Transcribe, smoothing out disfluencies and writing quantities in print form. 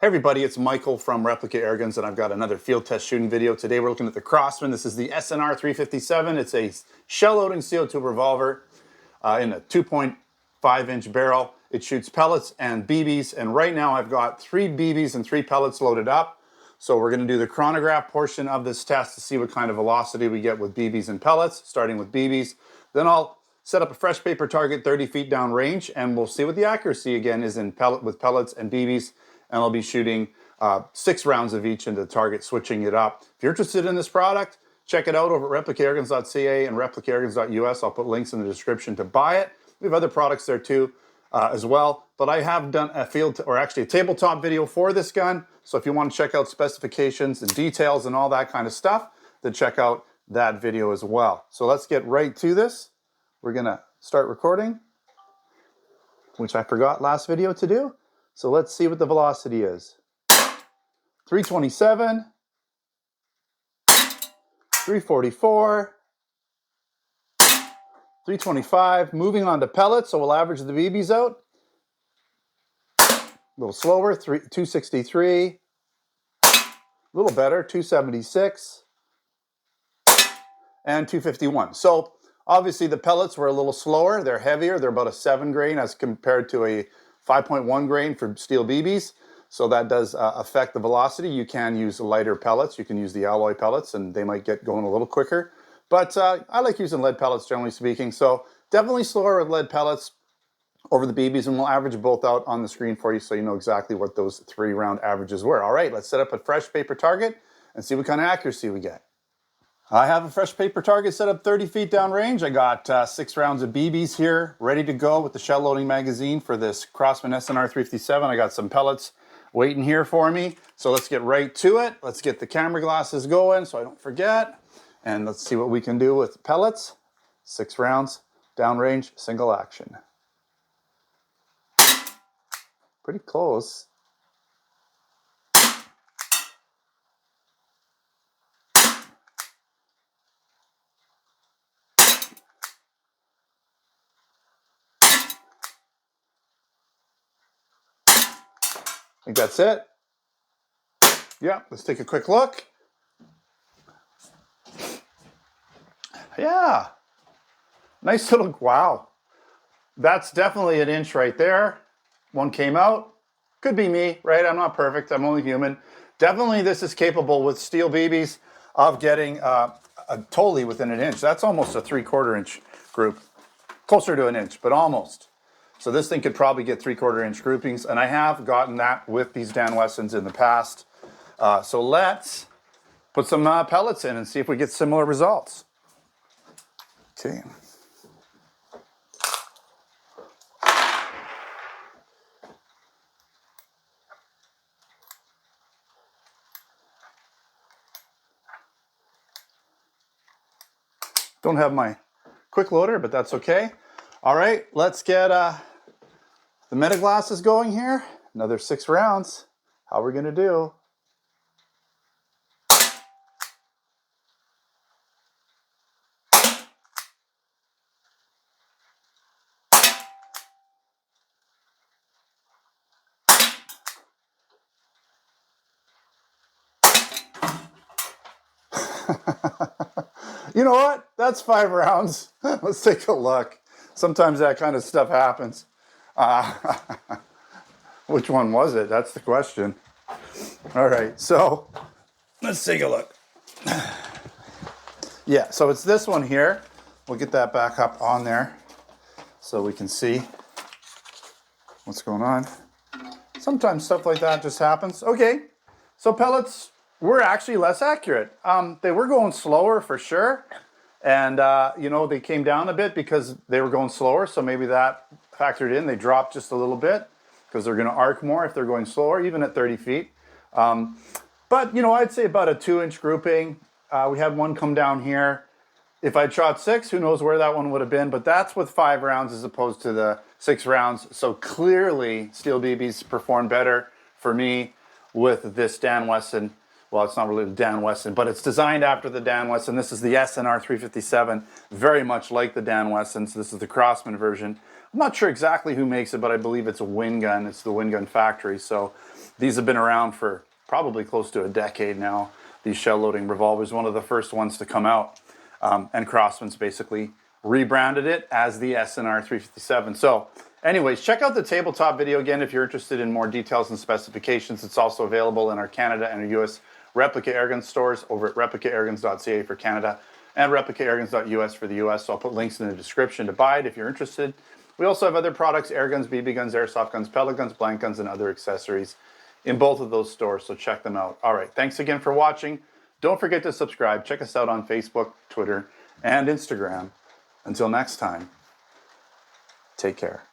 Hey everybody, it's Michael from Replica Airguns, and I've got another field test shooting video. Today we're looking at the Crosman. This is the SNR357. It's a shell loading CO2 revolver in a 2.5 inch barrel. It shoots pellets and BBs, and right now I've got 3 BBs and 3 pellets loaded up. So we're going to do the chronograph portion of this test to see what kind of velocity we get with BBs and pellets, starting with BBs. Then I'll set up a fresh paper target 30 feet down range, and we'll see what the accuracy again is in with pellets and BBs. And I'll be shooting 6 rounds of each into the target, switching it up. If you're interested in this product, check it out over at replicairguns.ca and replicairguns.us. I'll put links in the description to buy it. We have other products there too as well. But I have done a a tabletop video for this gun. So if you want to check out specifications and details and all that kind of stuff, then check out that video as well. So let's get right to this. We're going to start recording, which I forgot last video to do. So let's see what the velocity is. 327, 344, 325. Moving on to pellets, so we'll average the BBs out. A little slower, 263. A little better, 276. And 251. So obviously the pellets were a little slower. They're heavier. They're about a 7 grain as compared to a 5.1 grain for steel BBs, so that does affect the velocity. You can use lighter pellets. You can use the alloy pellets, and they might get going a little quicker. But I like using lead pellets, generally speaking. So definitely slower with lead pellets over the BBs, and we'll average both out on the screen for you so you know exactly what those 3-round averages were. All right, let's set up a fresh paper target and see what kind of accuracy we get. I have a fresh paper target set up 30 feet down range. I got 6 rounds of BBs here ready to go with the shell loading magazine for this Crosman SNR357. I got some pellets waiting here for me. So let's get right to it. Let's get the camera glasses going so I don't forget. And let's see what we can do with pellets. 6 rounds, downrange, single action. Pretty close. I think that's it. Yeah, let's take a quick look. Yeah, nice little, wow. That's definitely an inch right there. One came out. Could be me, right? I'm not perfect, I'm only human. Definitely this is capable with steel BBs of getting totally within an inch. That's almost a 3/4 inch group. Closer to an inch, but almost. So this thing could probably get 3/4 inch groupings, and I have gotten that with these Dan Wessons in the past. So let's put some pellets in and see if we get similar results. Okay. Don't have my quick loader, but that's okay. All right, let's get the meta glasses going here. Another 6 rounds. How are we gonna do? You know what? That's 5 rounds. Let's take a look. Sometimes that kind of stuff happens. Which one was it? That's the question. All right, so let's take a look. Yeah, so it's this one here. We'll get that back up on there so we can see what's going on. Sometimes stuff like that just happens. Okay, so pellets were actually less accurate. They were going slower for sure. And, you know, they came down a bit because they were going slower. So maybe that factored in. They dropped just a little bit because they're going to arc more if they're going slower, even at 30 feet. But, you know, I'd say about a 2-inch grouping. We had one come down here. If I'd shot 6, who knows where that one would have been. But that's with 5 rounds as opposed to the 6 rounds. So clearly, steel BBs perform better for me with this Dan Wesson. Well, it's not really the Dan Wesson, but it's designed after the Dan Wesson. This is the SNR357, very much like the Dan Wesson. So this is the Crosman version. I'm not sure exactly who makes it, but I believe it's a Wind Gun. It's the Wind Gun factory. So These have been around for probably close to a decade now. These shell loading revolvers, one of the first ones to come out. And Crosman's basically rebranded it as the SNR357. So anyways, check out the tabletop video again if you're interested in more details and specifications. It's also available in our Canada and our US Replica Airguns stores over at replicairguns.ca for Canada and replicairguns.us for the US. So I'll put links in the description to buy it if you're interested. We also have other products, air guns, BB guns, airsoft guns, pellet guns, blank guns, and other accessories in both of those stores, so check them out. All right, thanks again for watching. Don't forget to subscribe. Check us out on Facebook, Twitter, and Instagram. Until next time, take care.